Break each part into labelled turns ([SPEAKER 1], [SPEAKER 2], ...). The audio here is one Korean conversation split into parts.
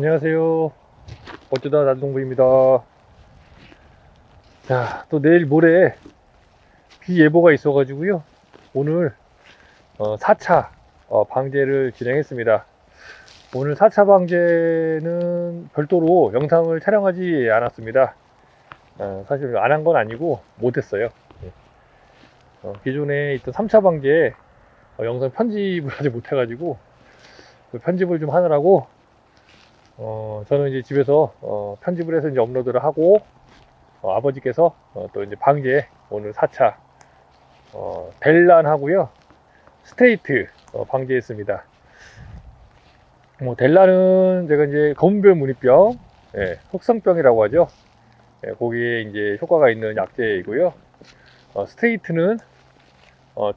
[SPEAKER 1] 안녕하세요. 어쩌다 나동부입니다. 자, 또 내일 모레 비 예보가 있어가지고요. 오늘 4차 방제를 진행했습니다. 오늘 4차 방제는 별도로 영상을 촬영하지 않았습니다. 사실 안 한 건 아니고 못했어요. 기존에 있던 3차 방제에 영상 편집을 하지 못해가지고 그 편집을 좀 하느라고 저는 이제 집에서 편집을 해서 이제 업로드를 하고 아버지께서 또 이제 방제 오늘 4차 델란 하고요 스트레이트 방제했습니다. 뭐 델란은 제가 이제 검은별 무늬병, 흑성병이라고 하죠. 거기에 이제 효과가 있는 약제이고요. 스트레이트는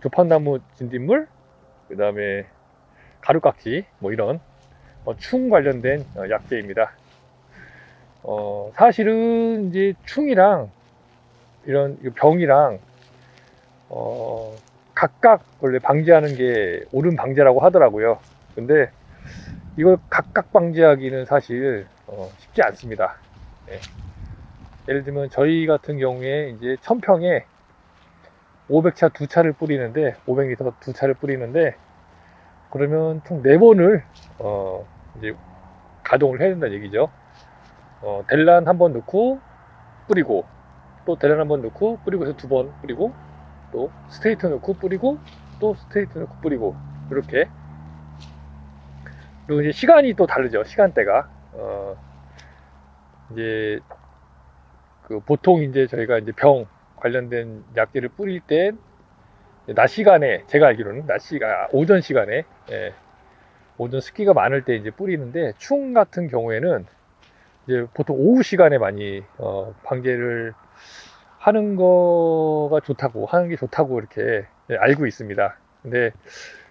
[SPEAKER 1] 두판나무 진딧물, 그 다음에 가루깍지 뭐 이런 충 관련된 약제입니다. 사실은 이제 충이랑 이런 병이랑 각각 원래 방제하는 게 옳은 방제라고 하더라고요. 근데 이걸 각각 방제하기는 사실 쉽지 않습니다. 예를 들면 저희 같은 경우에 이제 1000평에 500차 2차를 뿌리는데 500리터 2차를 뿌리는데 그러면 총 4번을 이제 가동을 해야 된다는 얘기죠. 델란 한번 넣고 뿌리고 또 델란 한번 넣고 뿌리고 해서 2번 뿌리고 또 스트레이트 넣고 뿌리고 또 스트레이트 넣고 뿌리고 이렇게. 그리고 이제 시간이 또 다르죠. 시간대가 이제 그 보통 이제 저희가 이제 병 관련된 약제를 뿌릴 때 낮 시간에, 제가 알기로는 낮 시간 오전 시간에 오전 습기가 많을 때 이제 뿌리는데 충 같은 경우에는 이제 보통 오후 시간에 많이 방제를 하는 거가 좋다고, 하는 게 좋다고 이렇게 알고 있습니다. 근데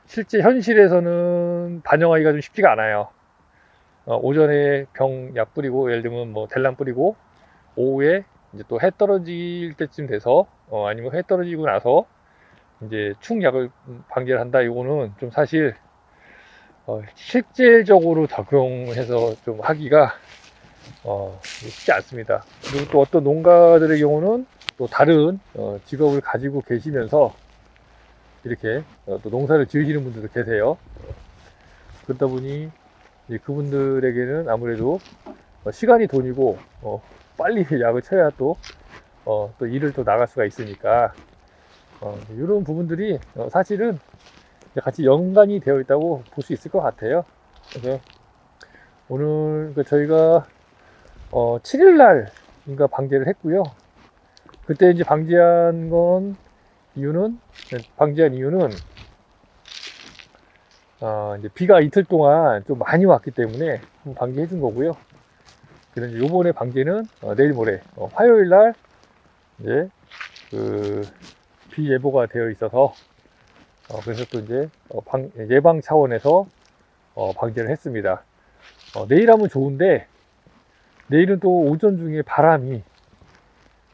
[SPEAKER 1] 실제 현실에서는 반영하기가 좀 쉽지가 않아요. 오전에 병약 뿌리고, 예를 들면 뭐 델란 뿌리고, 오후에 이제 또 해 떨어질 때쯤 돼서, 아니면 해 떨어지고 나서 이제 충약을 방제를 한다. 이거는 좀 사실 실제적으로 적용해서 좀 하기가 쉽지 않습니다. 그리고 또 어떤 농가들의 경우는 또 다른 직업을 가지고 계시면서 이렇게 또 농사를 지으시는 분들도 계세요. 그러다 보니 이제 그분들에게는 아무래도 시간이 돈이고 빨리 약을 쳐야 또 일을 또 나갈 수가 있으니까 이런 부분들이 사실은 같이 연관이 되어 있다고 볼 수 있을 것 같아요. 그래서 오늘 저희가 7일날 인가 방제를 했고요. 그때 이제 방제한 이유는 이제 비가 이틀 동안 좀 많이 왔기 때문에 방제해 준 거고요. 그래서 요번에 방제는 내일 모레 화요일날 이제 비 예보가 되어 있어서 그래서 또 이제 예방 차원에서 방제를 했습니다. 내일 하면 좋은데 내일은 또 오전 중에 바람이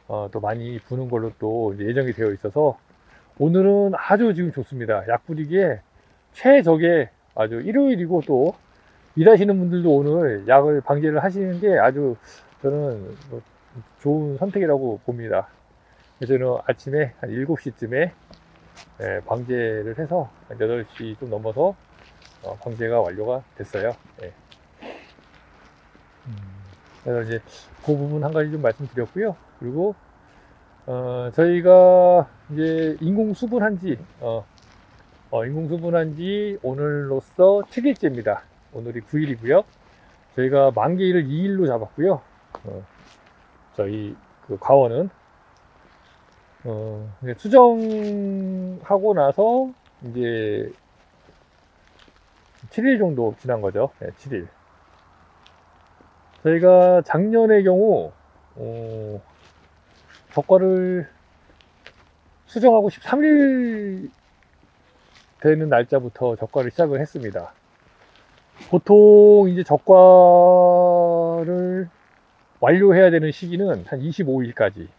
[SPEAKER 1] 또 많이 부는 걸로 또 예정이 되어 있어서 오늘은 아주 지금 좋습니다. 약 뿌리기에 최적의 아주 일요일이고 또 일하시는 분들도 오늘 약을 방제를 하시는 게 아주 저는 좋은 선택이라고 봅니다. 그래서 저는 아침에 한 7시쯤에 방제를 해서 8시 좀 넘어서 방제가 완료가 됐어요. 그래서 이제 그 부분 한 가지 좀 말씀드렸고요. 그리고 저희가 이제 인공 수분한 지 오늘로써 7일째입니다. 오늘이 9일이고요. 저희가 만개일을 2일로 잡았고요. 저희 그 과원은 수정하고 나서 이제 7일 정도 지난 거죠. 7일. 저희가 작년의 경우 젓과를 수정하고 13일 되는 날짜부터 젓과를 시작을 했습니다. 보통 이제 젓과를 완료해야 되는 시기는 한 25일까지,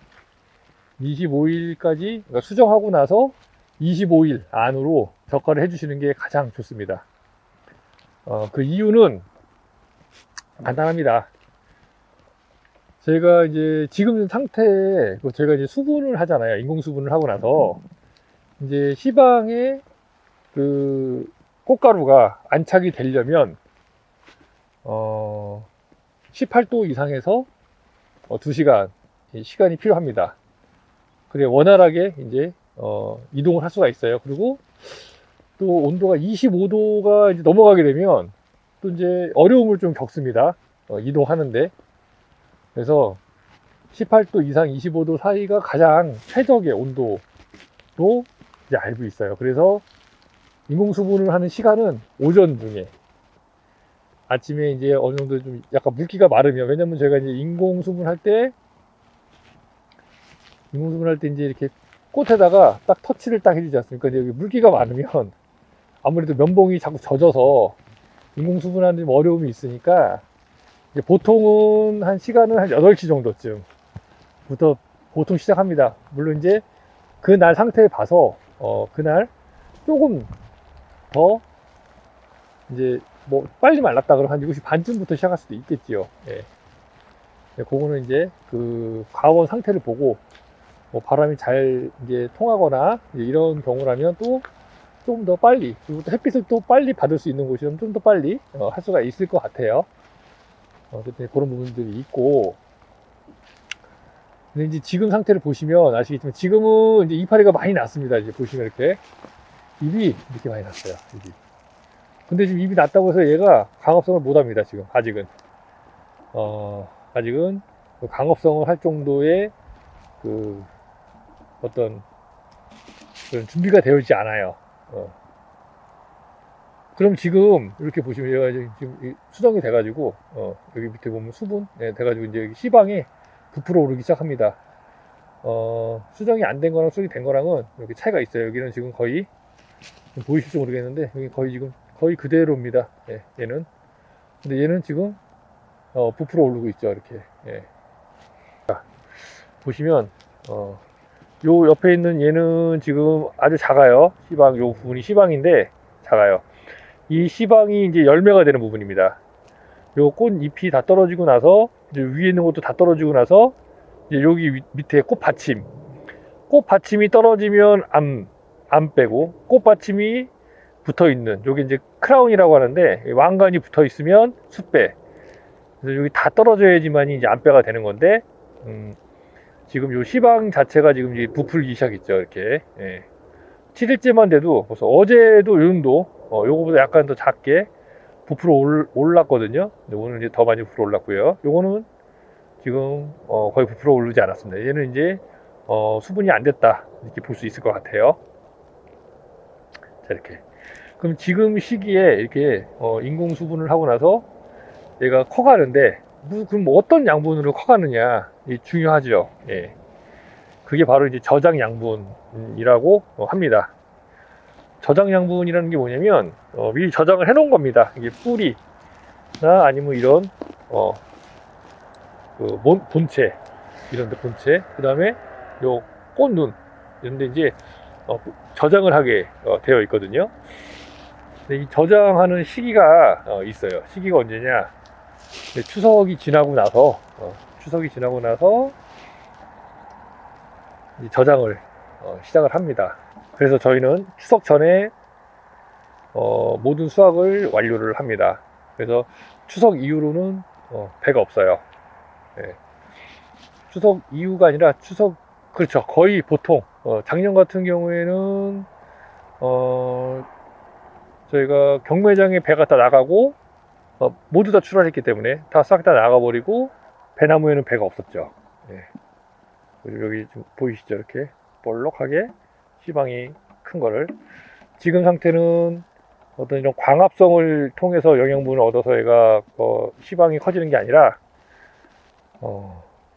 [SPEAKER 1] 그러니까 수정하고 나서 25일 안으로 젓과를 해주시는 게 가장 좋습니다. 그 이유는 간단합니다. 제가 이제 지금 상태에 제가 이제 수분을 하잖아요. 인공 수분을 하고 나서 이제 시방에 그 꽃가루가 안착이 되려면 18도 이상에서 2시간 시간이 필요합니다. 그래 원활하게 이제 이동을 할 수가 있어요. 그리고 또 온도가 25도가 이제 넘어가게 되면 또 이제 어려움을 좀 겪습니다. 이동하는데. 그래서 18도 이상 25도 사이가 가장 최적의 온도로 이제 알고 있어요. 그래서 인공수분을 하는 시간은 오전 중에 아침에 이제 어느 정도 좀 약간 물기가 마르면, 왜냐면 제가 이제 인공수분 할 때 이제 이렇게 꽃에다가 딱 터치를 딱 해주지 않습니까? 이제 여기 물기가 많으면 아무래도 면봉이 자꾸 젖어서 인공수분하는 좀 어려움이 있으니까 이제 보통은 한 시간은 한 8시 정도쯤부터 보통 시작합니다. 물론 이제 그날 상태에 봐서 그날 조금 더 이제 뭐 빨리 말랐다 그러면 한 7시 반쯤부터 시작할 수도 있겠지요. 예. 그거는 이제 그 과원 상태를 보고 뭐 바람이 잘 이제 통하거나 이제 이런 경우라면 또 좀 더 빨리, 그리고 또 햇빛을 또 빨리 받을 수 있는 곳이면 좀 더 빨리 할 수가 있을 것 같아요. 그런 부분들이 있고. 근데 이제 지금 상태를 보시면 아시겠지만 지금은 이제 이파리가 많이 났습니다. 이제 보시면 이렇게 잎이 이렇게 많이 났어요. 잎이. 근데 지금 잎이 났다고 해서 얘가 강업성을 못 합니다. 지금 아직은 아직은 강업성을 할 정도의 그 어떤 그런 준비가 되어 있지 않아요. 그럼 지금 이렇게 보시면 얘가 지금 수정이 돼가지고 여기 밑에 보면 수분 돼가지고 이제 여기 시방에 부풀어 오르기 시작합니다. 수정이 안 된 거랑 수정이 된 거랑은 이렇게 차이가 있어요. 여기는 지금 거의 보이실지 모르겠는데 여기 거의 지금 거의 그대로입니다. 얘는. 근데 얘는 지금 부풀어 오르고 있죠. 이렇게. 자, 보시면 요 옆에 있는 얘는 지금 아주 작아요. 시방, 요 부분이 시방인데 작아요. 이 시방이 이제 열매가 되는 부분입니다. 요 꽃잎이 다 떨어지고 나서 이제 위에 있는 것도 다 떨어지고 나서 이제 여기 밑에 꽃받침이 떨어지면 안 빼고, 꽃받침이 붙어 있는 요게 이제 크라운이라고 하는데 왕관이 붙어 있으면 숫배. 그래서 여기 다 떨어져야지만이 이제 안빼가 되는 건데 지금 요 시방 자체가 지금 이제 부풀기 시작했죠. 이렇게 7일째만 돼도 벌써 어제도 요 정도 요거보다 약간 더 작게 부풀어 올랐거든요. 근데 오늘 이제 더 많이 부풀어 올랐고요. 요거는 지금 거의 부풀어 오르지 않았습니다. 얘는 이제 수분이 안 됐다 이렇게 볼 수 있을 것 같아요. 자, 이렇게. 그럼 지금 시기에 이렇게 인공 수분을 하고 나서 얘가 커가는데 그럼 뭐 어떤 양분으로 커가느냐 중요하죠. 예. 그게 바로 이제 저장 양분이라고 합니다. 저장 양분이라는 게 뭐냐면 미리 저장을 해 놓은 겁니다. 이게 뿌리나 아니면 이런 그 본체, 이런데 본체, 그 다음에 요 꽃눈 이런데 이제 저장을 하게 되어 있거든요. 근데 이 저장하는 시기가 있어요. 시기가 언제냐? 추석이 지나고 나서 저장을 시작을 합니다. 그래서 저희는 추석 전에 모든 수확을 완료를 합니다. 그래서 추석 이후로는 배가 없어요. 네. 추석 이후가 아니라 그렇죠. 거의 보통 작년 같은 경우에는 저희가 경매장에 배가 다 나가고 모두 다 출하했기 때문에 다 싹 다 나가버리고 배나무에는 배가 없었죠. 네. 여기 좀 보이시죠? 이렇게 볼록하게 시방이 큰 거를. 지금 상태는 어떤 이런 광합성을 통해서 영양분을 얻어서 얘가 시방이 커지는 게 아니라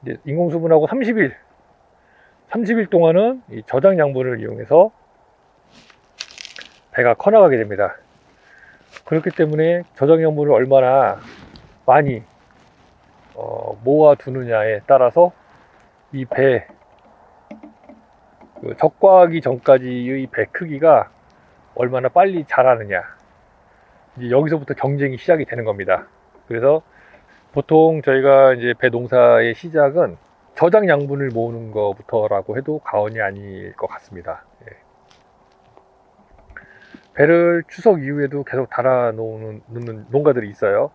[SPEAKER 1] 이제 인공수분하고 30일 동안은 이 저장 양분을 이용해서 배가 커나가게 됩니다. 그렇기 때문에 저장 양분을 얼마나 많이 모아두느냐에 따라서 이 배, 적과하기 전까지의 배 크기가 얼마나 빨리 자라느냐, 이제 여기서부터 경쟁이 시작이 되는 겁니다. 그래서 보통 저희가 이제 배 농사의 시작은 저장 양분을 모으는 것부터라고 해도 과언이 아닐 것 같습니다. 예. 배를 추석 이후에도 계속 달아 놓는 농가들이 있어요.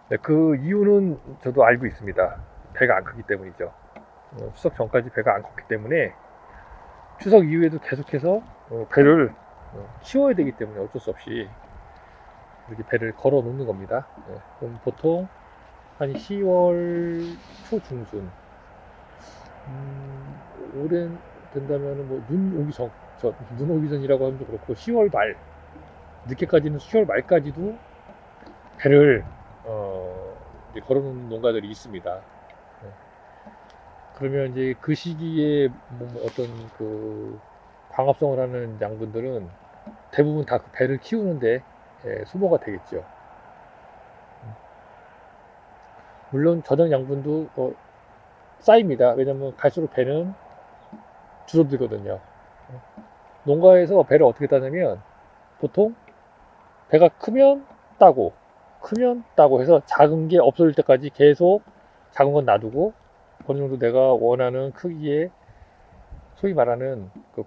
[SPEAKER 1] 네, 그 이유는 저도 알고 있습니다. 배가 안 크기 때문이죠. 추석 전까지 배가 안 컸기 때문에 추석 이후에도 계속해서 배를 키워야 되기 때문에 어쩔 수 없이 이렇게 배를 걸어 놓는 겁니다. 네, 그럼 보통 한 10월 초중순, 올해 된다면 뭐 눈 오기 눈 오기 전이라고 하면 좀 그렇고 10월 말 늦게까지는 10월 말까지도 배를 이제 걸어놓는 농가들이 있습니다. 네. 그러면 이제 그 시기에 뭐 어떤 그 광합성을 하는 양분들은 대부분 다 그 배를 키우는데 소모가 되겠죠. 물론 저장 양분도 쌓입니다. 왜냐면 갈수록 배는 줄어들거든요. 농가에서 배를 어떻게 따냐면 보통 배가 크면 따고 해서 작은 게 없어질 때까지 계속 작은 건 놔두고 어느 정도 내가 원하는 크기의 소위 말하는 그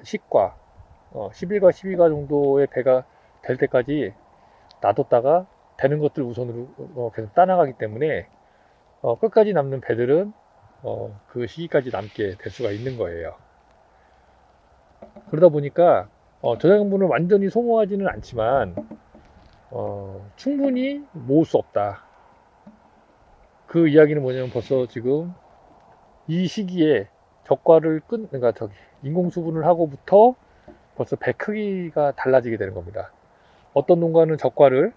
[SPEAKER 1] 식과 11과 12가 정도의 배가 될 때까지 놔뒀다가 되는 것들 우선으로 계속 따나가기 때문에 끝까지 남는 배들은 그 시기까지 남게 될 수가 있는 거예요. 그러다 보니까 저장분을 완전히 소모하지는 않지만 충분히 모을 수 없다. 그 이야기는 뭐냐면 벌써 지금 이 시기에 적과를 그러니까 인공수분을 하고부터 벌써 배 크기가 달라지게 되는 겁니다. 어떤 농가는 적과를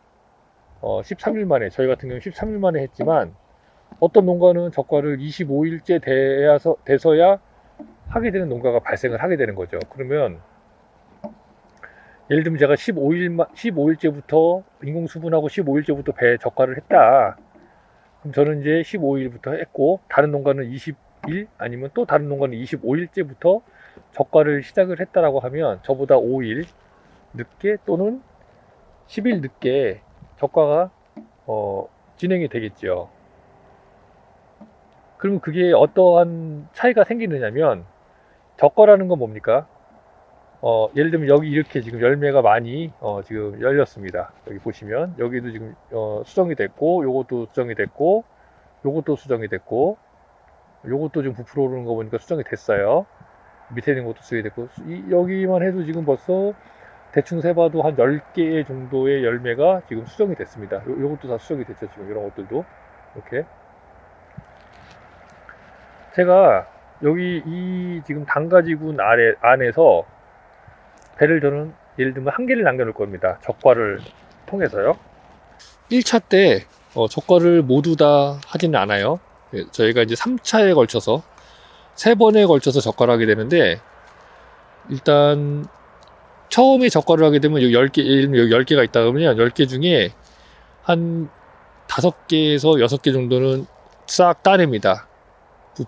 [SPEAKER 1] 13일 만에, 저희 같은 경우는 13일 만에 했지만 어떤 농가는 적과를 25일째 돼서야 하게 되는 농가가 발생을 하게 되는 거죠. 그러면 예를 들면 제가 15일째부터 인공수분하고 15일째부터 배 적과를 했다. 그럼 저는 이제 15일부터 했고 다른 농가는 20일 아니면 또 다른 농가는 25일째부터 적과를 시작을 했다라고 하면 저보다 5일 늦게 또는 10일 늦게 적과가 진행이 되겠죠. 그러면 그게 어떠한 차이가 생기느냐면 적과라는 건 뭡니까? 예를 들면 여기 이렇게 지금 열매가 많이 지금 열렸습니다. 여기 보시면 여기도 지금 수정이 됐고 요것도 수정이 됐고 요것도 수정이 됐고 요것도 지금 부풀어 오르는 거 보니까 수정이 됐어요. 밑에 있는 것도 수정이 됐고 여기만 해도 지금 벌써 대충 세봐도 한 10개 정도의 열매가 지금 수정이 됐습니다. 요것도 다 수정이 됐죠. 지금 이런 것들도 이렇게 제가 여기 이 지금 단가지군 안에서 배를 저는 예를 들면 한 개를 남겨놓을 겁니다. 적과를 통해서요. 1차 때 적과를 모두 다 하지는 않아요. 저희가 이제 3차에 걸쳐서 3번에 걸쳐서 적과를 하게 되는데 일단 처음에 적과를 하게 되면 여기 10개, 예를 들면 여기 10개가 있다 그러면 10개 중에 한 5개에서 6개 정도는 싹 따냅니다.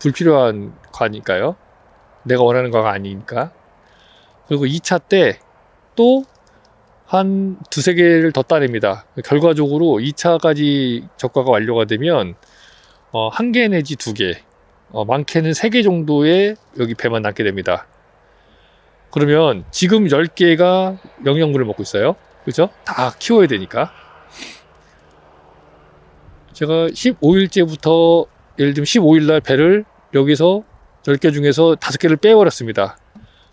[SPEAKER 1] 불필요한 과니까요. 내가 원하는 과가 아니니까. 그리고 2차 때 또 한 2-3개를 더 따냅니다. 결과적으로 2차까지 적과가 완료가 되면 1개 내지 2개, 많게는 3개 정도의 여기 배만 남게 됩니다. 그러면 지금 10개가 영양분을 먹고 있어요. 그죠? 다 키워야 되니까. 제가 15일째부터 예를 들면 15일날 배를 여기서 10개 중에서 5개를 빼버렸습니다.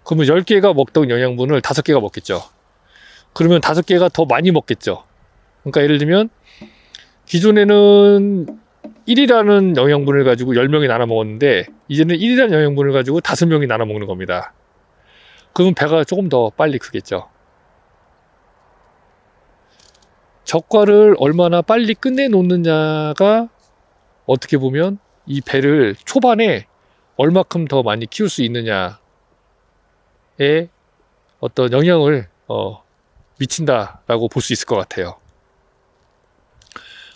[SPEAKER 1] 그러면 10개가 먹던 영양분을 5개가 먹겠죠. 그러면 5개가 더 많이 먹겠죠. 그러니까 예를 들면 기존에는 1이라는 영양분을 가지고 10명이 나눠 먹었는데 이제는 1이라는 영양분을 가지고 5명이 나눠 먹는 겁니다. 그러면 배가 조금 더 빨리 크겠죠. 적과를 얼마나 빨리 끝내 놓느냐가 어떻게 보면 이 배를 초반에 얼마큼 더 많이 키울 수 있느냐에 어떤 영향을 미친다라고 볼 수 있을 것 같아요.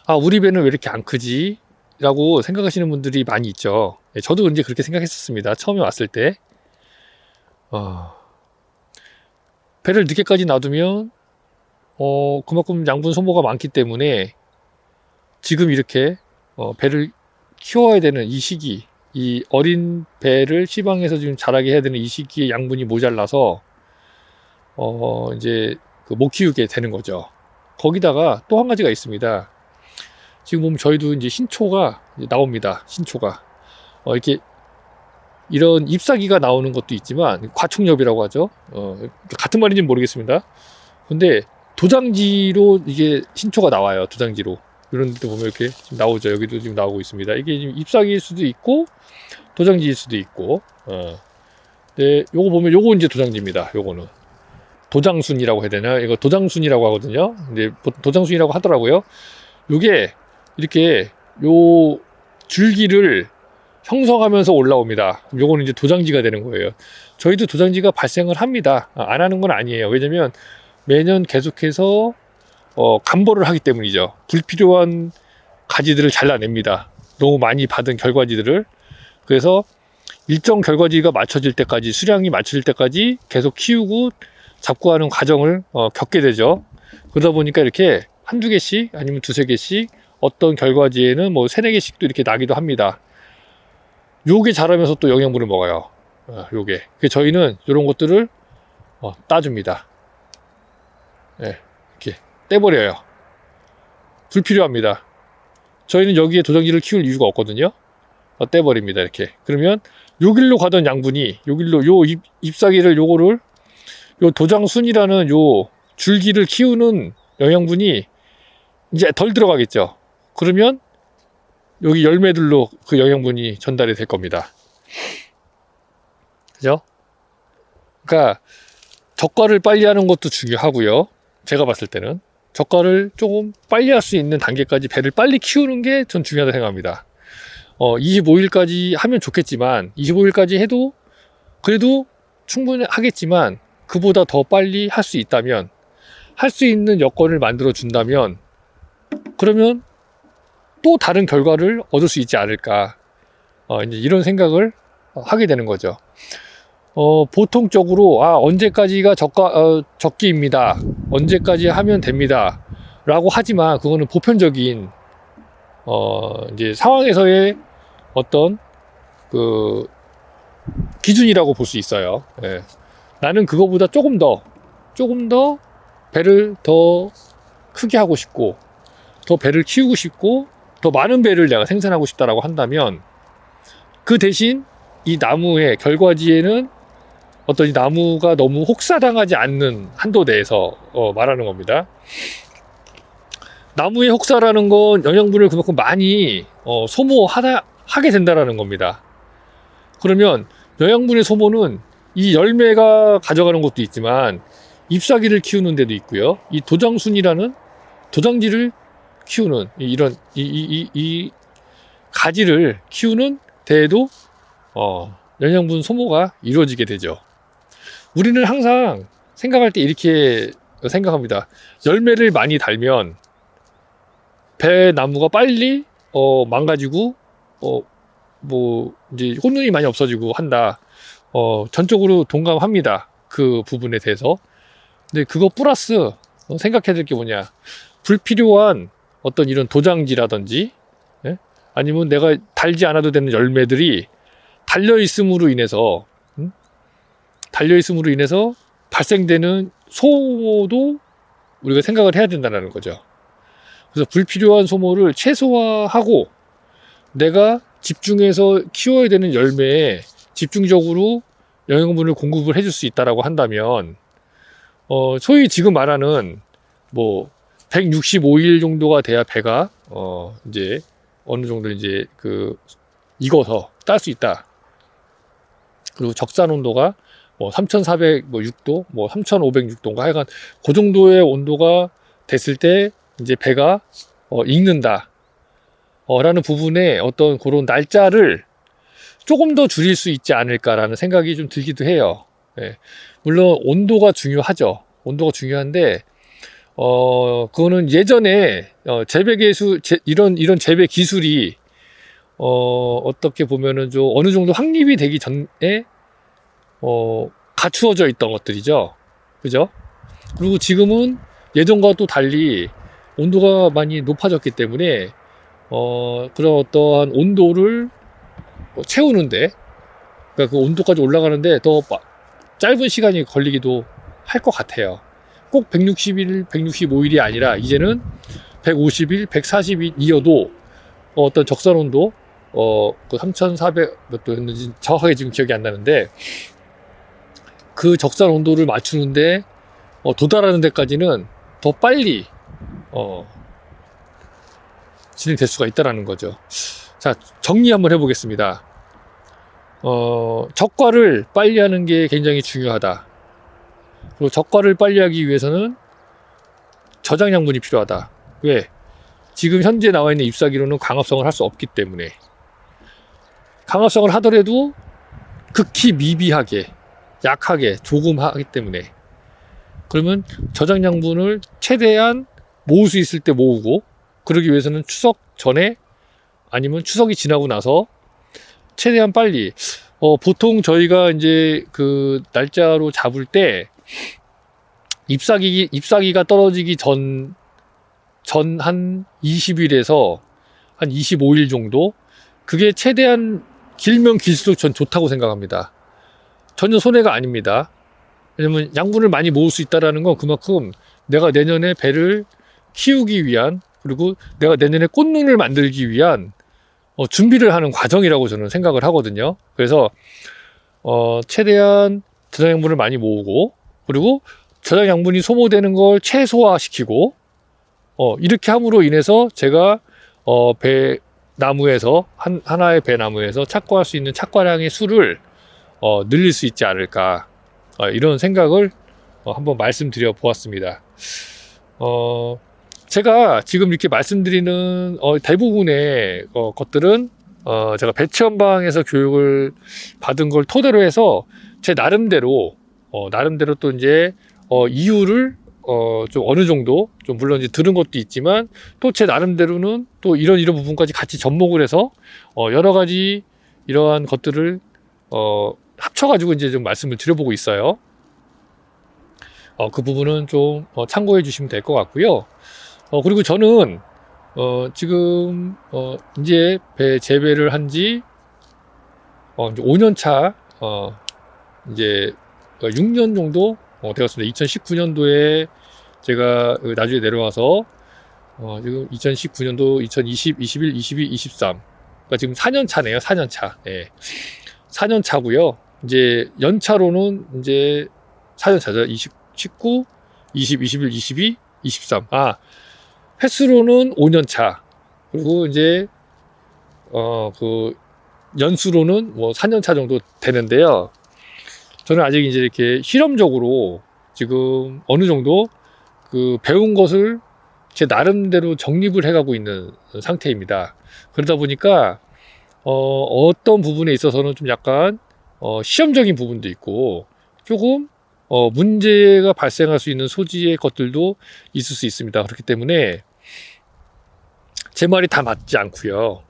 [SPEAKER 1] 아, 우리 배는 왜 이렇게 안 크지? 라고 생각하시는 분들이 많이 있죠. 저도 이제 그렇게 생각했었습니다. 처음에 왔을 때. 배를 늦게까지 놔두면 그만큼 양분 소모가 많기 때문에 지금 이렇게 배를 키워야 되는 이 시기, 이 어린 배를 시방에서 지금 자라게 해야 되는 이 시기에 양분이 모자라서 이제 못 키우게 되는 거죠. 거기다가 또 한 가지가 있습니다. 지금 보면 저희도 이제 신초가 이제 나옵니다. 신초가 이렇게 이런 잎사귀가 나오는 것도 있지만 과충엽이라고 하죠. 같은 말인지는 모르겠습니다. 근데 도장지로 이게 신초가 나와요. 도장지로. 이런 데도 보면 이렇게 지금 나오죠. 여기도 지금 나오고 있습니다. 이게 지금 잎사귀일 수도 있고 도장지일 수도 있고. 네, 요거 보면 요거 이제 도장지입니다. 요거는 도장순이라고 해야 되나? 이거 도장순이라고 하거든요. 근데 도장순이라고 하더라고요. 요게 이렇게 요 줄기를 형성하면서 올라옵니다. 요거는 이제 도장지가 되는 거예요. 저희도 도장지가 발생을 합니다. 안 하는 건 아니에요. 왜냐면 매년 계속해서 감보를 하기 때문이죠. 불필요한 가지들을 잘라냅니다. 너무 많이 받은 결과지들을. 그래서 일정 결과지가 맞춰질 때까지, 수량이 맞춰질 때까지 계속 키우고 잡고 하는 과정을 겪게 되죠. 그러다 보니까 이렇게 한두 개씩 아니면 두세 개씩 어떤 결과지에는 뭐 세네 개씩도 이렇게 나기도 합니다. 요게 자라면서 또 영양분을 먹어요. 요게. 그래서 저희는 이런 것들을 따줍니다. 네, 이렇게 떼버려요. 불필요합니다. 저희는 여기에 도장지를 키울 이유가 없거든요. 떼버립니다. 이렇게. 그러면 요 길로 가던 양분이 요 길로 요 잎사귀를 요거를 요 도장순이라는 요 줄기를 키우는 영양분이 이제 덜 들어가겠죠. 그러면 여기 열매들로 그 영양분이 전달이 될 겁니다. 그죠? 그러니까 적과를 빨리 하는 것도 중요하고요. 제가 봤을 때는 적과를 조금 빨리 할 수 있는 단계까지 배를 빨리 키우는 게 전 중요하다고 생각합니다. 25일까지 하면 좋겠지만 25일까지 해도 그래도 충분히 하겠지만 그보다 더 빨리 할 수 있다면, 할 수 있는 여건을 만들어 준다면, 그러면 또 다른 결과를 얻을 수 있지 않을까. 이제 이런 생각을 하게 되는 거죠. 보통적으로 언제까지가 적기입니다. 언제까지 하면 됩니다. 라고 하지만 그거는 보편적인 이제 상황에서의 어떤 그 기준이라고 볼 수 있어요. 예. 나는 그거보다 조금 더 배를 더 크게 하고 싶고, 더 배를 키우고 싶고, 더 많은 배를 내가 생산하고 싶다라고 한다면, 그 대신 이 나무의 결과지에는 어떤 이 나무가 너무 혹사당하지 않는 한도 내에서 말하는 겁니다. 나무의 혹사라는 건 영양분을 그만큼 많이 소모하게 된다라는 겁니다. 그러면 영양분의 소모는 이 열매가 가져가는 것도 있지만 잎사귀를 키우는 데도 있고요. 이 도장순이라는 도장지를 키우는 이 가지를 키우는 데에도 영양분 소모가 이루어지게 되죠. 우리는 항상 생각할 때 이렇게 생각합니다. 열매를 많이 달면 배나무가 빨리 망가지고 이제 혼눈이 많이 없어지고 한다. 전적으로 동감합니다. 그 부분에 대해서. 근데 그거 플러스 생각해야 될 게 뭐냐. 불필요한 어떤 이런 도장지라든지, 예? 아니면 내가 달지 않아도 되는 열매들이 달려있음으로 인해서 발생되는 소모도 우리가 생각을 해야 된다는 거죠. 그래서 불필요한 소모를 최소화하고 내가 집중해서 키워야 되는 열매에 집중적으로 영양분을 공급을 해줄 수 있다라고 한다면, 소위 지금 말하는 165일 정도가 돼야 배가 이제 어느 정도 이제 익어서 딸 수 있다. 그리고 적산 온도가 3,406도, 3,506도인가 하여간 그 정도의 온도가 됐을 때 이제 배가 익는다. 라는 부분에 어떤 그런 날짜를 조금 더 줄일 수 있지 않을까라는 생각이 좀 들기도 해요. 예. 물론 온도가 중요하죠. 온도가 중요한데 그거는 예전에 재배 기술 이런 재배 기술이 어떻게 보면은 좀 어느 정도 확립이 되기 전에 갖추어져 있던 것들이죠. 그죠? 그리고 지금은 예전과 또 달리 온도가 많이 높아졌기 때문에 그런 어떠한 온도를 채우는데, 그러니까 그 온도까지 올라가는데 더 짧은 시간이 걸리기도 할 것 같아요. 꼭 160일, 165일이 아니라 이제는 150일, 140일이어도 어떤 적산 온도, 그 3,400 몇 도였는지 정확하게 지금 기억이 안 나는데, 그 적산 온도를 맞추는데 도달하는 데까지는 더 빨리 진행될 수가 있다는 거죠. 자, 정리 한번 해보겠습니다. 적과를 빨리 하는 게 굉장히 중요하다. 그리고 적과를 빨리 하기 위해서는 저장 양분이 필요하다. 왜? 지금 현재 나와 있는 잎사귀로는 광합성을 할 수 없기 때문에. 광합성을 하더라도 극히 미비하게, 약하게, 조금 하기 때문에. 그러면 저장 양분을 최대한 모을 수 있을 때 모으고, 그러기 위해서는 추석 전에 아니면 추석이 지나고 나서 최대한 빨리, 보통 저희가 이제 그 날짜로 잡을 때 잎사귀가 떨어지기 전 한 20일에서 한 25일 정도, 그게 최대한 길면 길수록 전 좋다고 생각합니다. 전혀 손해가 아닙니다. 왜냐면 양분을 많이 모을 수 있다는 건 그만큼 내가 내년에 배를 키우기 위한, 그리고 내가 내년에 꽃눈을 만들기 위한 준비를 하는 과정이라고 저는 생각을 하거든요. 그래서 최대한 저장 양분을 많이 모으고, 그리고 저장 양분이 소모되는 걸 최소화시키고, 이렇게 함으로 인해서 제가 배나무에서 하나의 배나무에서 착과할 수 있는 착과량의 수를 늘릴 수 있지 않을까, 이런 생각을 한번 말씀드려 보았습니다. 제가 지금 이렇게 말씀드리는 대부분의 것들은 제가 배치원방에서 교육을 받은 걸 토대로 해서 제 나름대로 또 이제 이유를 좀 어느 정도, 좀 물론 이제 들은 것도 있지만, 또 제 나름대로는 또 이런 부분까지 같이 접목을 해서 여러 가지 이러한 것들을 합쳐가지고 이제 좀 말씀을 드려보고 있어요. 그 부분은 좀 참고해 주시면 될 것 같고요. 그리고 저는 지금 이제 배 재배를 한지 이제 5년 차, 이제 6년 정도 되었습니다. 2019년도에 제가 나주에 내려와서 지금 2019년도, 2020, 21, 22, 23, 그러니까 지금 4년 차네요. 4년 차. 네. 4년 차고요. 이제 연차로는 이제 4년 차죠. 19, 20, 21, 22, 23. 횟수로는 5년 차. 그리고 이제 그 연수로는 뭐 4년 차 정도 되는데요. 저는 아직 이제 이렇게 실험적으로 지금 어느 정도 그 배운 것을 제 나름대로 정립을 해가고 있는 상태입니다. 그러다 보니까 어떤 부분에 있어서는 좀 약간 시험적인 부분도 있고, 조금 문제가 발생할 수 있는 소지의 것들도 있을 수 있습니다. 그렇기 때문에 제 말이 다 맞지 않고요.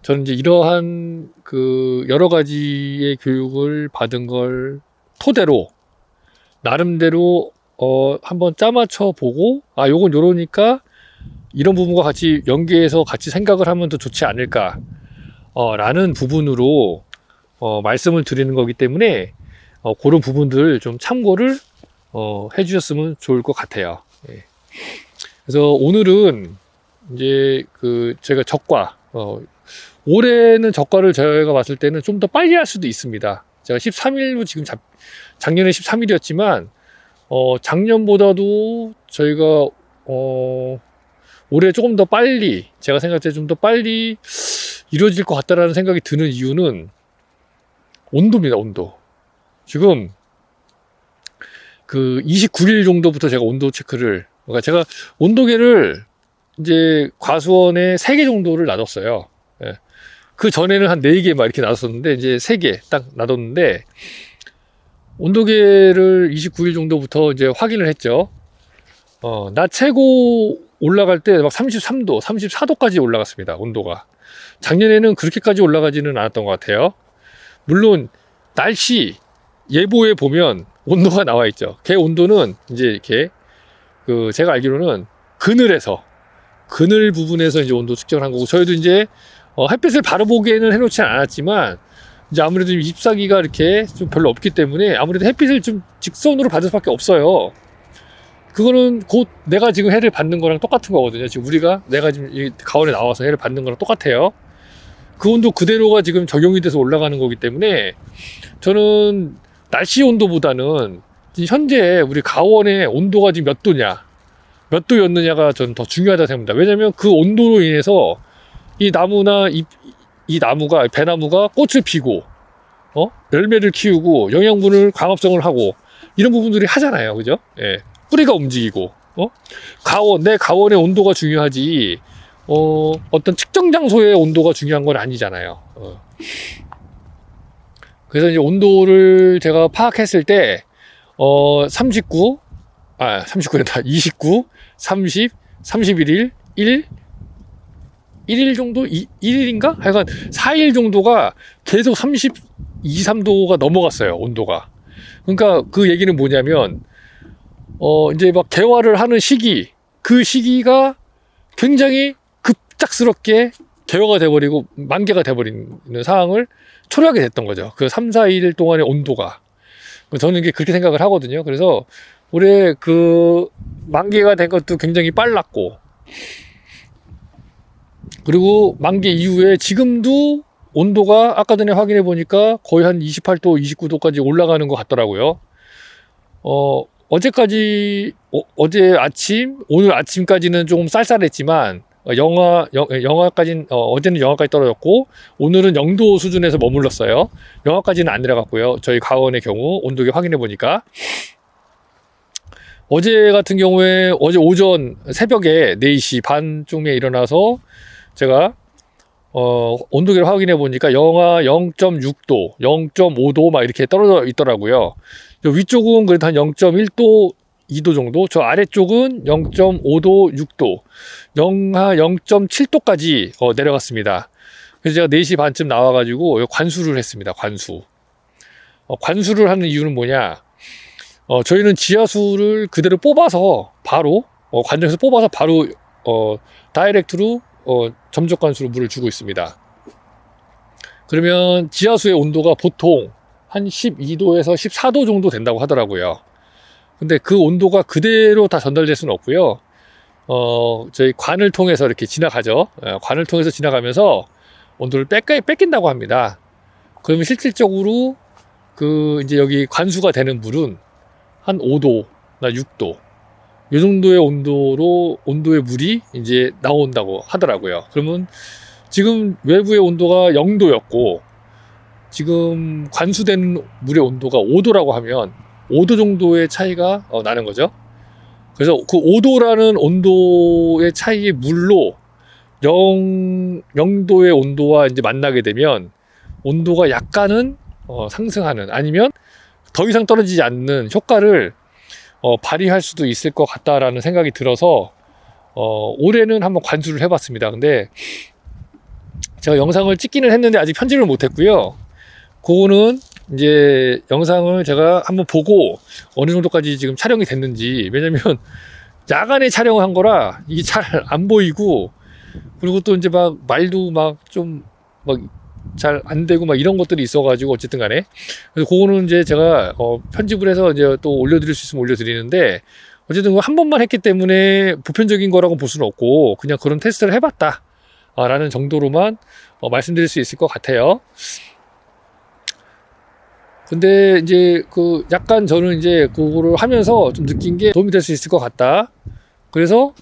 [SPEAKER 1] 저는 이제 이러한 그 여러 가지의 교육을 받은 걸 토대로 나름대로 한번 짜맞춰 보고, 요건 요러니까 이런 부분과 같이 연계해서 같이 생각을 하면 더 좋지 않을까 라는 부분으로 말씀을 드리는 거기 때문에 그런 부분들 좀 참고를 해 주셨으면 좋을 것 같아요. 예. 그래서 오늘은 이제 그 제가 적과, 올해는 적과를 제가 봤을 때는 좀 더 빨리 할 수도 있습니다. 제가 13일로 지금 작년에 13일이었지만 작년보다도 저희가 올해 조금 더 빨리, 제가 생각할 때 좀 더 빨리 이루어질 것 같다라는 생각이 드는 이유는 온도입니다. 온도. 지금 그 29일 정도부터 제가 온도 체크를, 그러니까 제가 온도계를 이제 과수원에 3개 정도를 놔뒀어요. 예. 그 전에는 한 4개 막 이렇게 놔뒀었는데, 이제 3개 딱 놔뒀는데, 온도계를 29일 정도부터 이제 확인을 했죠. 낮 최고 올라갈 때 막 33도, 34도까지 올라갔습니다. 온도가. 작년에는 그렇게까지 올라가지는 않았던 것 같아요. 물론 날씨 예보에 보면 온도가 나와 있죠. 걔 온도는 이제 이렇게 그 제가 알기로는 그늘에서 그늘 부분에서 이제 온도 측정을 한 거고, 저희도 이제 햇빛을 바로 보기에는 해놓지 않았지만 이제 아무래도 24기가 이렇게 좀 별로 없기 때문에 아무래도 햇빛을 좀 직선으로 받을 수밖에 없어요. 그거는 곧 내가 지금 해를 받는 거랑 똑같은 거거든요. 지금 내가 지금 이 가온에 나와서 해를 받는 거랑 똑같아요. 그 온도 그대로가 지금 적용이 돼서 올라가는 거기 때문에 저는 날씨 온도보다는 현재 우리 가원의 온도가 지금 몇 도였느냐가 저는 더 중요하다고 생각합니다. 왜냐면 그 온도로 인해서 이 나무나 이 배나무가 꽃을 피고 열매를 키우고 영양분을 광합성을 하고 이런 부분들이 하잖아요. 그죠? 예. 뿌리가 움직이고 내 가원의 온도가 중요하지 어떤 특정 장소의 온도가 중요한 건 아니잖아요. 그래서 이제 온도를 제가 파악했을 때 39 년다 29, 30, 31일, 1일 정도? 1일인가? 하여간 4일 정도가 계속 32, 3도가 넘어갔어요, 온도가. 그러니까 그 얘기는 뭐냐면, 이제 막 개화를 하는 그 시기가 굉장히 급작스럽게 개화가 돼버리고 만개가 돼버리는 상황을 초래하게 됐던 거죠. 그 3, 4일 동안의 온도가. 저는 그렇게 생각을 하거든요. 그래서 올해 그 만개가 된 것도 굉장히 빨랐고, 그리고 만개 이후에 지금도 온도가 아까 전에 확인해 보니까 거의 한 28도, 29도까지 올라가는 것 같더라고요. 어제 아침, 오늘 아침까지는 조금 쌀쌀했지만, 어제는 영하까지 떨어졌고, 오늘은 0도 수준에서 머물렀어요. 영하까지는 안 내려갔고요. 저희 가원의 경우, 온도계 확인해 보니까. 어제 같은 경우에, 어제 오전 새벽에 4시 반쯤에 일어나서, 제가, 온도계를 확인해 보니까 영하 0.6도, 0.5도 막 이렇게 떨어져 있더라고요. 위쪽은 그래도 한 0.1도, 2도 정도, 저 아래쪽은 0.5도, 6도, 영하 0.7도까지 내려갔습니다. 그래서 제가 4시 반쯤 나와가지고 관수를 했습니다. 관수를 하는 이유는 뭐냐? 저희는 지하수를 그대로 뽑아서 바로, 관정에서 뽑아서 바로, 다이렉트로, 점적 관수로 물을 주고 있습니다. 그러면 지하수의 온도가 보통 한 12도에서 14도 정도 된다고 하더라고요. 근데 그 온도가 그대로 다 전달될 수는 없고요. 저희 관을 통해서 이렇게 지나가죠. 관을 통해서 지나가면서 온도를 뺏긴다고 합니다. 그러면 실질적으로 이제 여기 관수가 되는 물은 한 5도나 6도, 이 정도의 온도의 물이 이제 나온다고 하더라고요. 그러면 지금 외부의 온도가 0도였고, 지금 관수된 물의 온도가 5도라고 하면 5도 정도의 차이가 나는 거죠. 그래서 그 5도라는 온도의 차이의 물로 0도의 온도와 이제 만나게 되면 온도가 약간은 상승하는, 아니면 더 이상 떨어지지 않는 효과를 발휘할 수도 있을 것 같다라는 생각이 들어서 올해는 한번 관수를 해봤습니다. 근데 제가 영상을 찍기는 했는데 아직 편집을 못했고요. 그거는 이제 영상을 제가 한번 보고 어느 정도까지 지금 촬영이 됐는지, 왜냐면 야간에 촬영한 거라 이게 잘 안 보이고, 그리고 또 이제 막 말도 막 좀 막 잘 안 되고 막 이런 것들이 있어가지고 어쨌든 간에, 그래서 그거는 이제 제가 편집을 해서 이제 또 올려드릴 수 있으면 올려드리는데, 어쨌든 한 번만 했기 때문에 보편적인 거라고 볼 수는 없고 그냥 그런 테스트를 해봤다 라는 정도로만 말씀드릴 수 있을 것 같아요. 근데 이제 약간 저는 이제 그거를 하면서 좀 느낀 게 도움이 될 수 있을 것 같다. 그래서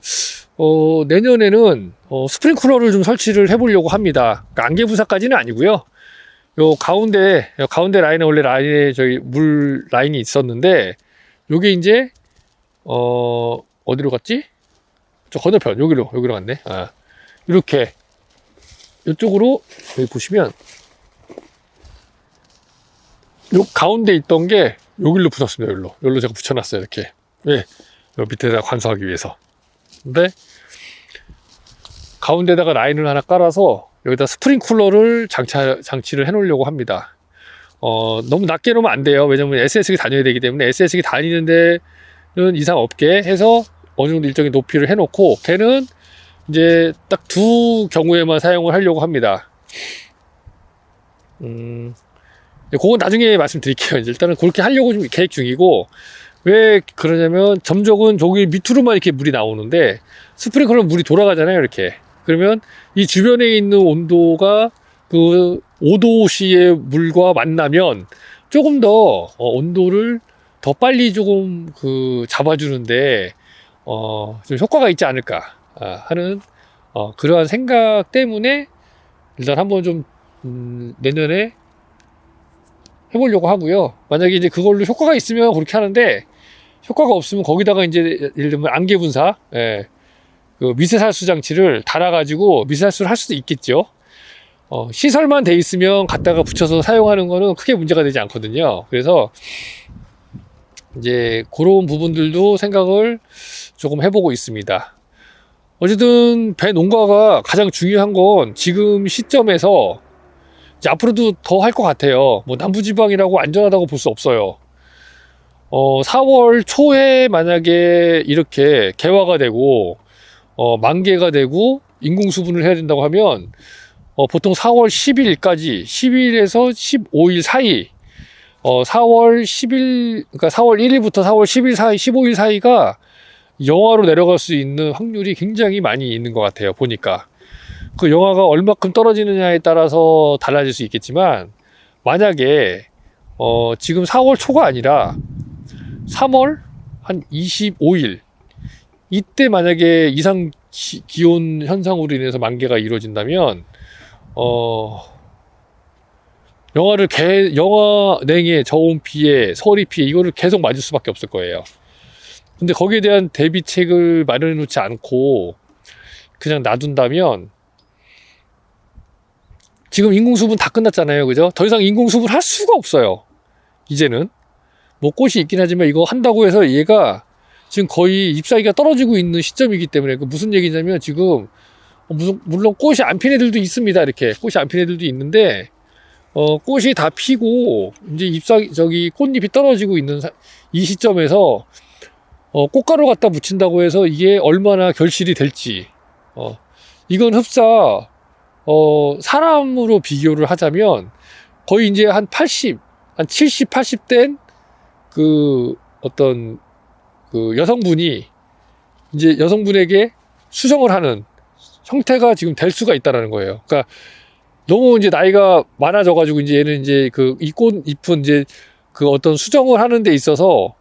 [SPEAKER 1] 내년에는 스프링클러를 좀 설치를 해보려고 합니다. 그러니까 안개 부사까지는 아니고요. 요 가운데 라인에 원래 라인에 저희 물 라인이 있었는데, 요게 이제 어디로 갔지? 저 건너편 여기로 갔네. 이렇게 이쪽으로 여기 보시면 요 가운데 있던 게 여기로 붙었습니다. 여기로 제가 붙여놨어요. 이렇게. 예. 요 밑에다 관수하기 위해서. 근데 가운데다가 라인을 하나 깔아서 여기다 스프링쿨러를 장치를 해 놓으려고 합니다. 너무 낮게 놓으면 안 돼요. 왜냐면 SS기 다녀야 되기 때문에 SS기 다니는 데는 이상 없게 해서 어느 정도 일정의 높이를 해 놓고, 걔는 이제 딱 두 경우에만 사용을 하려고 합니다. 그건 나중에 말씀드릴게요. 일단은 그렇게 하려고 좀 계획 중이고, 왜 그러냐면 점적은 저기 밑으로만 이렇게 물이 나오는데 스프링클러는 물이 돌아가잖아요, 이렇게. 그러면 이 주변에 있는 온도가 그 5도씨의 물과 만나면 조금 더 온도를 더 빨리 조금 그 잡아주는데 좀 효과가 있지 않을까 하는 그러한 생각 때문에 일단 한번 좀 내년에 해보려고 하고요. 만약에 이제 그걸로 효과가 있으면 그렇게 하는데, 효과가 없으면 거기다가 이제 예를 들면 안개 분사, 그 미세살수 장치를 달아가지고 미세살수를 할 수도 있겠죠. 시설만 돼 있으면 갖다가 붙여서 사용하는 거는 크게 문제가 되지 않거든요. 그래서 이제 그런 부분들도 생각을 조금 해보고 있습니다. 어쨌든 배 농가가 가장 중요한 건 지금 시점에서 이제 앞으로도 더 할 것 같아요. 뭐 남부지방이라고 안전하다고 볼 수 없어요. 4월 초에 만약에 이렇게 개화가 되고 만개가 되고 인공수분을 해야 된다고 하면 보통 4월 10일까지 10일에서 15일 사이 4월 10일 그러니까 4월 1일부터 4월 10일 사이 15일 사이가 영하로 내려갈 수 있는 확률이 굉장히 많이 있는 것 같아요. 보니까 그 영하가 얼마큼 떨어지느냐에 따라서 달라질 수 있겠지만, 만약에 지금 4월 초가 아니라 3월 한 25일 이때 만약에 이상 기온 현상으로 인해서 만개가 이루어진다면 영하 냉해, 저온 피해, 서리 피해 이거를 계속 맞을 수밖에 없을 거예요. 근데 거기에 대한 대비책을 마련해 놓지 않고 그냥 놔둔다면, 지금 인공수분 다 끝났잖아요. 그죠? 더 이상 인공수분 할 수가 없어요. 이제는. 뭐 꽃이 있긴 하지만 이거 한다고 해서 얘가 지금 거의 잎사귀가 떨어지고 있는 시점이기 때문에, 그 무슨 얘기냐면 지금 물론 꽃이 안 핀 애들도 있습니다. 이렇게 꽃이 안 핀 애들도 있는데 꽃이 다 피고 이제 꽃잎이 떨어지고 있는 이 시점에서 꽃가루 갖다 묻힌다고 해서 이게 얼마나 결실이 될지 이건 흡사 사람으로 비교를 하자면 거의 이제 한 70, 80된 그 어떤 그 여성분이 이제 여성분에게 수정을 하는 형태가 지금 될 수가 있다라는 거예요. 그러니까 너무 이제 나이가 많아져가지고 이제 얘는 이제 그 이 꽃잎은 이제 그 어떤 수정을 하는 데 있어서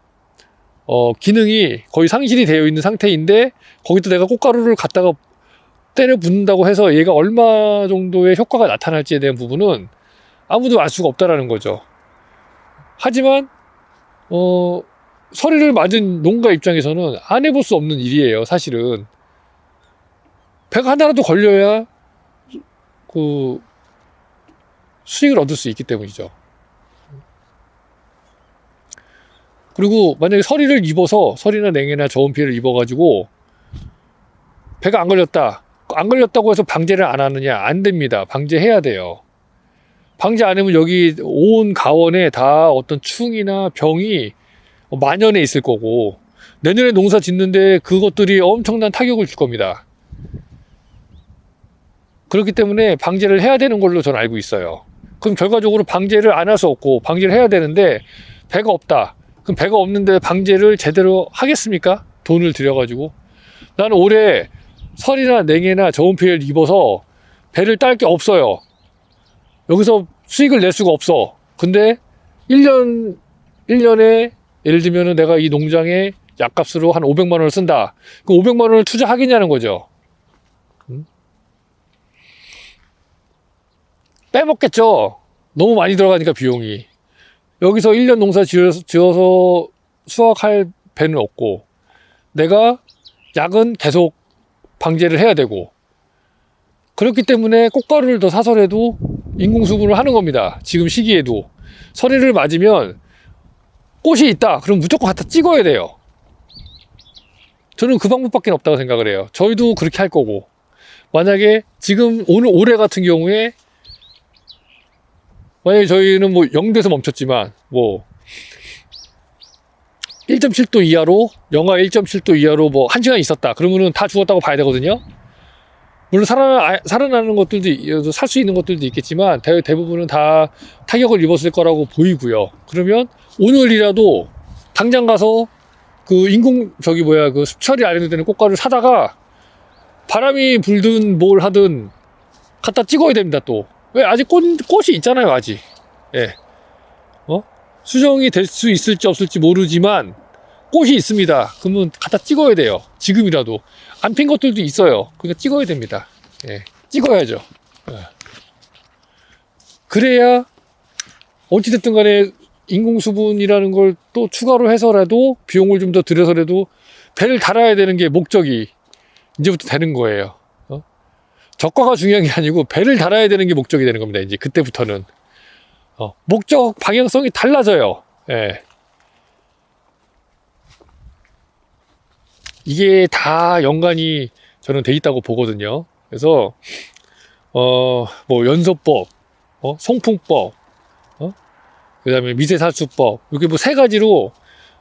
[SPEAKER 1] 기능이 거의 상실이 되어 있는 상태인데, 거기다 내가 꽃가루를 갖다가 때려 붓는다고 해서 얘가 얼마 정도의 효과가 나타날지에 대한 부분은 아무도 알 수가 없다라는 거죠. 하지만 서리를 맞은 농가 입장에서는 안 해볼 수 없는 일이에요. 사실은 배가 하나라도 걸려야 그 수익을 얻을 수 있기 때문이죠. 그리고 만약에 서리나 냉해나 저온 피해를 입어가지고 배가 안 걸렸다고 해서 방제를 안 하느냐? 안 됩니다. 방제해야 돼요. 방제 안 하면 여기 온 가원에 다 어떤 충이나 병이 만연해 있을 거고, 내년에 농사 짓는데 그것들이 엄청난 타격을 줄 겁니다. 그렇기 때문에 방제를 해야 되는 걸로 저는 알고 있어요. 그럼 결과적으로 방제를 안 할 수 없고 방제를 해야 되는데 배가 없다. 그럼 배가 없는데 방제를 제대로 하겠습니까? 돈을 들여가지고. 나는 올해 설이나 냉해나 저온 피해를 입어서 배를 딸 게 없어요. 여기서 수익을 낼 수가 없어. 근데 1년에 예를 들면 내가 이 농장에 약값으로 한 500만 원을 쓴다. 그 500만 원을 투자하겠냐는 거죠. 빼먹겠죠. 너무 많이 들어가니까 비용이. 여기서 1년 농사 지어서 수확할 배는 없고, 내가 약은 계속 방제를 해야 되고, 그렇기 때문에 꽃가루를 더 사서라도 인공수분을 하는 겁니다. 지금 시기에도. 서리를 맞으면 꽃이 있다. 그럼 무조건 갖다 찍어야 돼요. 저는 그 방법밖에 없다고 생각을 해요. 저희도 그렇게 할 거고, 만약에 지금 올해 같은 경우에 만약에 저희는 뭐 0도에서 멈췄지만 뭐 1.7도 이하로, 영하 1.7도 이하로 뭐 1시간 있었다. 그러면은 다 죽었다고 봐야 되거든요. 물론 살아나는 것들도 살 수 있는 것들도 있겠지만 대부분은 다 타격을 입었을 거라고 보이고요. 그러면 오늘이라도 당장 가서 그 그 수처리 안 해도 되는 꽃가루를 사다가 바람이 불든 뭘 하든 갖다 찍어야 됩니다. 또 왜 아직 꽃이 있잖아요. 아직 수정이 될 수 있을지 없을지 모르지만 꽃이 있습니다. 그러면 갖다 찍어야 돼요. 지금이라도 안 핀 것들도 있어요. 그러니까 찍어야 됩니다. 찍어야죠. 그래야 어찌됐든 간에 인공수분이라는 걸 또 추가로 해서라도 비용을 좀 더 들여서라도 배를 달아야 되는 게 목적이 이제부터 되는 거예요. 저가가 중요한 게 아니고 배를 달아야 되는 게 목적이 되는 겁니다. 이제 그때부터는 목적 방향성이 달라져요. 이게 다 연관이 저는 돼 있다고 보거든요. 그래서 뭐 연소법, 송풍법, 그 다음에 미세살수법, 이렇게 뭐 세 가지로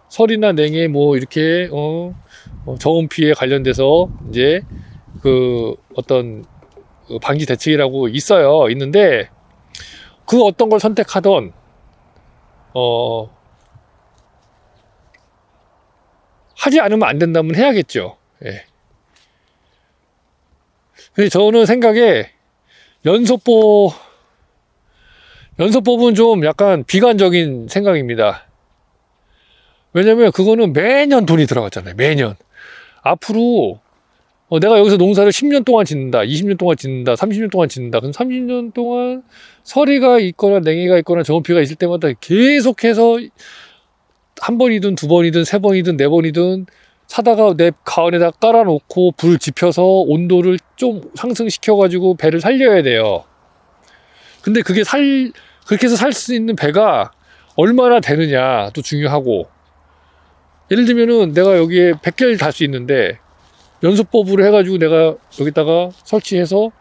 [SPEAKER 1] 설이나 냉해 뭐 이렇게 저온 피해 관련돼서 이제 그 어떤 방지 대책이라고 있는데 그 어떤 걸 선택하던 하지 않으면 안 된다면 해야겠죠. 근데 저는 생각에 연소법은 좀 약간 비관적인 생각입니다. 왜냐면 그거는 매년 돈이 들어갔잖아요. 매년. 앞으로 내가 여기서 농사를 10년 동안 짓는다, 20년 동안 짓는다, 30년 동안 짓는다. 그럼 30년 동안 서리가 있거나 냉해가 있거나 저온피가 있을 때마다 계속해서 한 번이든 두 번이든 세 번이든 네 번이든 사다가 내 가원에다 깔아놓고 불 지펴서 온도를 좀 상승시켜가지고 배를 살려야 돼요. 근데 그렇게 해서 살 수 있는 배가 얼마나 되느냐도 중요하고, 예를 들면은 내가 여기에 100개를 달 수 있는데 연소법으로 해가지고 내가 여기다가 설치해서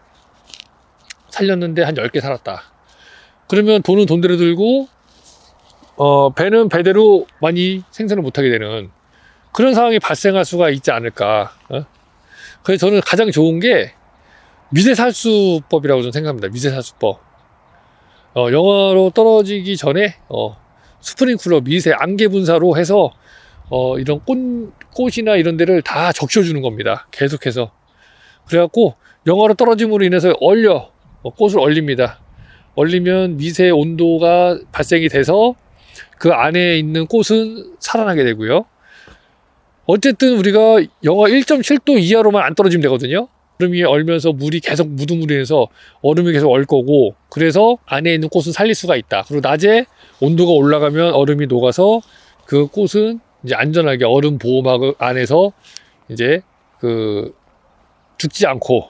[SPEAKER 1] 살렸는데 한 10개 살았다. 그러면 돈은 돈대로 들고 배는 배대로 많이 생산을 못하게 되는 그런 상황이 발생할 수가 있지 않을까. 그래서 저는 가장 좋은 게 미세살수법이라고 저는 생각합니다. 미세살수법. 영하로 떨어지기 전에 스프링클러 미세 안개 분사로 해서 이런 꽃이나 이런 데를 다 적셔주는 겁니다. 계속해서. 그래갖고 영하로 떨어짐으로 인해서 꽃을 얼립니다. 얼리면 미세 온도가 발생이 돼서 그 안에 있는 꽃은 살아나게 되고요. 어쨌든 우리가 영하 1.7도 이하로만 안 떨어지면 되거든요. 얼음이 얼면서 물이 계속 묻으면서 얼음이 계속 얼 거고, 그래서 안에 있는 꽃은 살릴 수가 있다. 그리고 낮에 온도가 올라가면 얼음이 녹아서 그 꽃은 이제 안전하게 얼음 보호막 안에서 이제 죽지 않고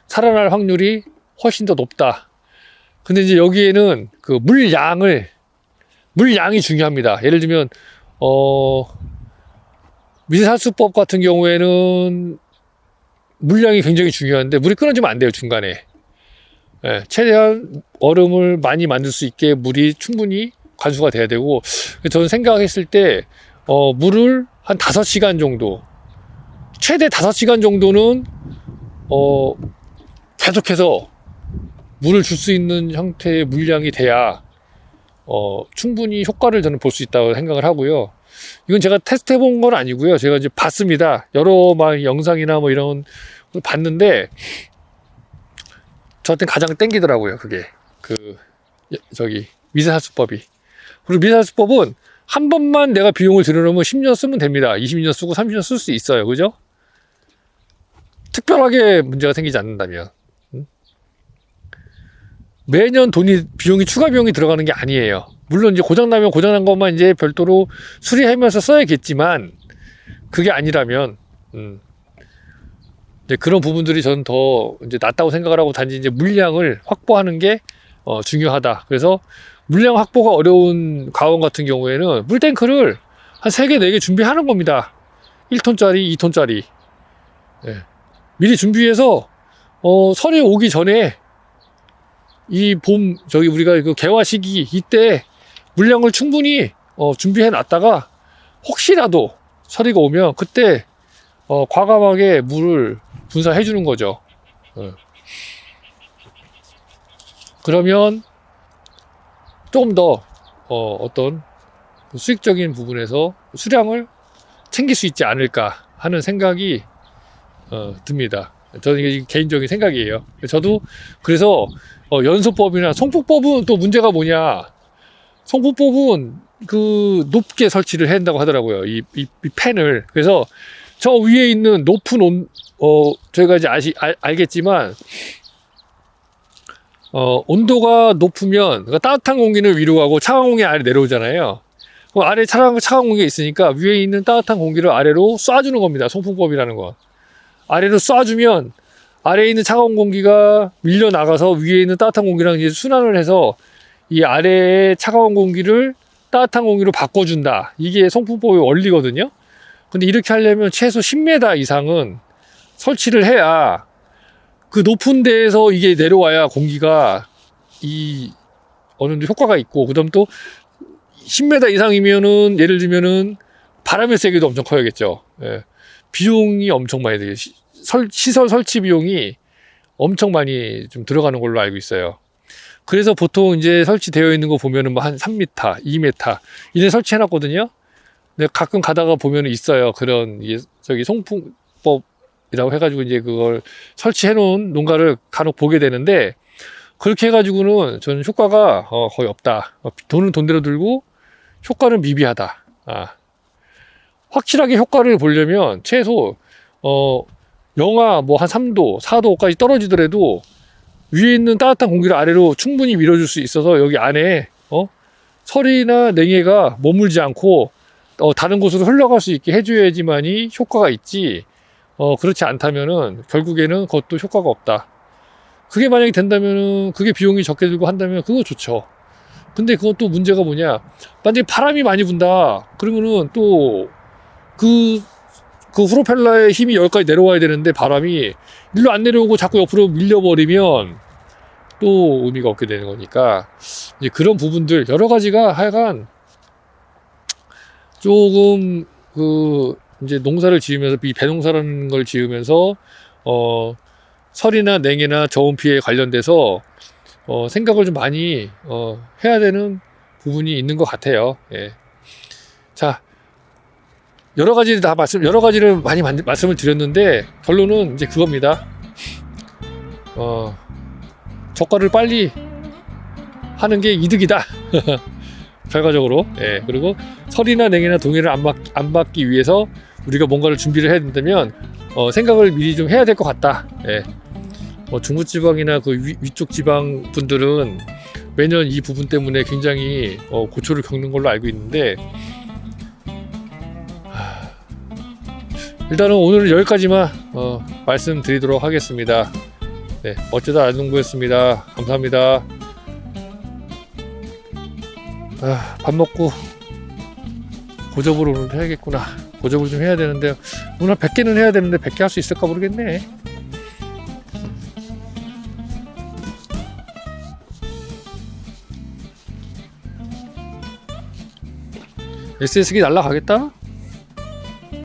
[SPEAKER 1] 살아날 확률이 훨씬 더 높다. 근데 이제 여기에는 그 물량이 중요합니다. 예를 들면 미세살수법 같은 경우에는 물량이 굉장히 중요한데 물이 끊어지면 안 돼요, 중간에. 최대한 얼음을 많이 만들 수 있게 물이 충분히 관수가 돼야 되고, 저는 생각했을 때 물을 한 5시간 정도, 최대 5시간 정도는 계속해서 물을 줄 수 있는 형태의 물량이 돼야 충분히 효과를 저는 볼 수 있다고 생각을 하고요. 이건 제가 테스트 해본 건 아니고요. 제가 이제 봤습니다. 여러 영상이나 뭐 이런 걸 봤는데 저한테 가장 땡기더라고요. 그게 미세살수법이. 그리고 미세살수법은 한 번만 내가 비용을 들여놓으면 10년 쓰면 됩니다. 20년 쓰고 30년 쓸 수 있어요. 그죠? 특별하게 문제가 생기지 않는다면. 매년 비용이 추가 비용이 들어가는 게 아니에요. 물론 이제 고장나면 고장난 것만 이제 별도로 수리하면서 써야겠지만, 그게 아니라면 이제 그런 부분들이 저는 더 이제 낫다고 생각을 하고, 단지 이제 물량을 확보하는 게 중요하다. 그래서 물량 확보가 어려운 가원 같은 경우에는 물탱크를 한 3개, 4개 준비하는 겁니다. 1톤짜리, 2톤짜리. 미리 준비해서 설이 오기 전에 이 우리가 그 개화 시기 이때 물량을 충분히 준비해 놨다가 혹시라도 서리가 오면 그때 과감하게 물을 분사해 주는 거죠. 그러면 조금 더 어떤 수익적인 부분에서 수량을 챙길 수 있지 않을까 하는 생각이 듭니다. 저는 이게 개인적인 생각이에요. 저도 그래서 연소법이나 송풍법은 또 문제가 뭐냐, 송풍법은 그 높게 설치를 해야 된다고 하더라고요. 이 팬을. 그래서 저 위에 있는 높은 저희가 이제 알겠지만 온도가 높으면, 그러니까 따뜻한 공기는 위로 가고 차가운 공기 아래 내려오잖아요. 아래 차가운 공기가 있으니까 위에 있는 따뜻한 공기를 아래로 쏴주는 겁니다. 송풍법이라는 건. 아래로 쏴주면 아래에 있는 차가운 공기가 밀려 나가서 위에 있는 따뜻한 공기랑 이제 순환을 해서 이 아래의 차가운 공기를 따뜻한 공기로 바꿔준다. 이게 송풍법의 원리거든요. 근데 이렇게 하려면 최소 10m 이상은 설치를 해야, 그 높은 데에서 이게 내려와야 공기가 어느 정도 효과가 있고, 그 다음 또 10m 이상이면은, 예를 들면은 바람의 세기도 엄청 커야겠죠. 예. 비용이 엄청 많이 들어요. 시설 설치 비용이 엄청 많이 좀 들어가는 걸로 알고 있어요. 그래서 보통 이제 설치되어 있는 거 보면은 뭐 한 3m, 2m 이제 설치해 놨거든요. 근데 가끔 가다가 보면은 있어요. 그런 저기 송풍법이라고 해가지고 이제 그걸 설치해 놓은 농가를 간혹 보게 되는데, 그렇게 해가지고는 저는 효과가 거의 없다. 돈은 돈대로 들고 효과는 미비하다. 확실하게 효과를 보려면 최소 영하 뭐 한 3도, 4도까지 떨어지더라도 위에 있는 따뜻한 공기를 아래로 충분히 밀어줄 수 있어서 여기 안에 설이나 냉해가 머물지 않고 다른 곳으로 흘러갈 수 있게 해줘야지만이 효과가 있지, 그렇지 않다면은 결국에는 그것도 효과가 없다. 그게 만약에 된다면은, 그게 비용이 적게 들고 한다면 그거 좋죠. 근데 그것도 문제가 뭐냐, 만약에 바람이 많이 분다 그러면은 또 그 프로펠러의 힘이 여기까지 내려와야 되는데 바람이 일로 안 내려오고 자꾸 옆으로 밀려버리면 또 의미가 없게 되는 거니까, 이제 그런 부분들 여러 가지가 하여간 조금 이제 농사를 지으면서, 이 배농사라는 걸 지으면서 설이나 냉해나 저온 피해에 관련돼서 생각을 좀 많이 해야 되는 부분이 있는 것 같아요. 예. 자, 여러 가지를 많이 말씀을 드렸는데 결론은 이제 그겁니다. 저가를 빨리 하는 게 이득이다. 결과적으로. 예. 그리고 설이나 냉해나 동해를 안 받기 위해서 우리가 뭔가를 준비를 해야 된다면 생각을 미리 좀 해야 될 것 같다. 예. 중부지방이나 그 위쪽 지방 분들은 매년 이 부분 때문에 굉장히 고초를 겪는 걸로 알고 있는데, 일단은 오늘은 여기까지만 말씀드리도록 하겠습니다. 네, 어쩌다 아농부였습니다. 감사합니다. 밥 먹고 고접을 오늘 해야겠구나. 고접을 좀 해야 되는데, 오늘 100개는 해야 되는데 100개 할 수 있을까 모르겠네. SS기 날라가겠다?